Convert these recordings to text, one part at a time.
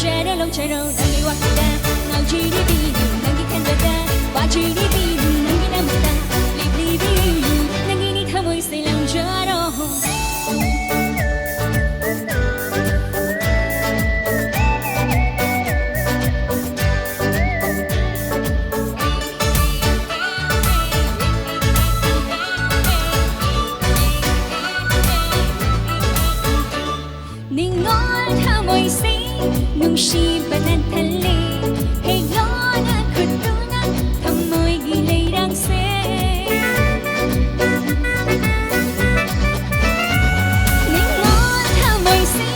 Loujaro Loujaro nangi wakda ngaujiri bini nangi kandada wajiri bini nangi namda libli bini nangi ni thamoi se Loujaro nungsiba ng tali Hayon at kutunan Tamoy gilay rangse Ningon tamoy si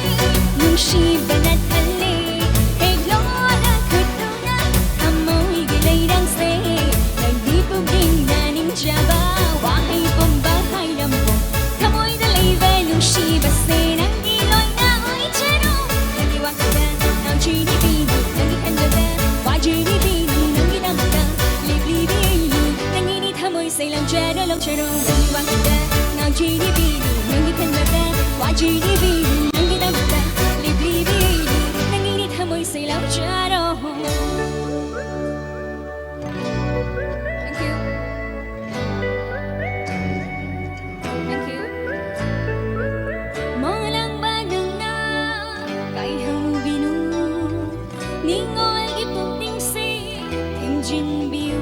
Nungsiba ng tali Hayon at kutunan Tamoy gilay rangse Nagdipuging na ninjaba Wahay pambahay lambo Tamoy dalayba nungsiba se Nang iloy na oy chero Nagiwakda Jiri bini nangi kandada wajiri bini nangi namda libli bini nangi ni thamoi se Loujaro Loujaro nangi wakda ngaujiri bini nangi kandada wajiri bini nangi namda libli bini nangi ni thamoi se Loujaro. Thank you. Malang banang na kay hubinu Ningol iputing si Tinjin biu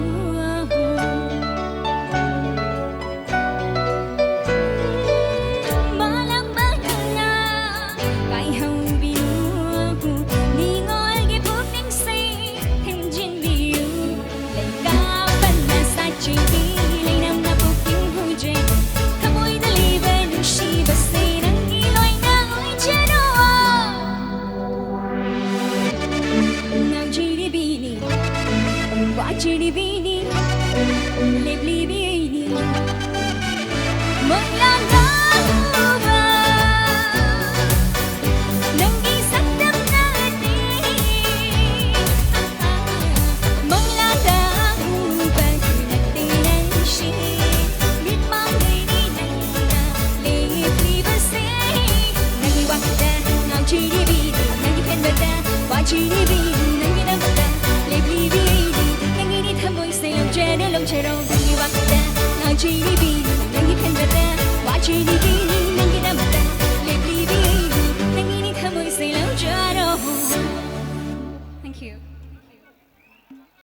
Malang bagang na Kay hong biu Ningol iputing si Tinjin biu Lay kapan na sa chidi Lay nam na puking huje Kamoy daliba nung shiba say Nang iloy na oy chero Ngaujiri bini, wajiri bini, libli bini Maglanda ba Nang isang damdamin Maglanda ba Pinagtinan siya Bitmang gaininan na Libli ba siya Nagiwakda, ngaujiri bini, nagikandada Wajiri bini nangi namda libli bini nangi ni thamoi se Loujaro Loujaro nangi wakda ngaujiri bini nangi kandada wajiri bini nangi namda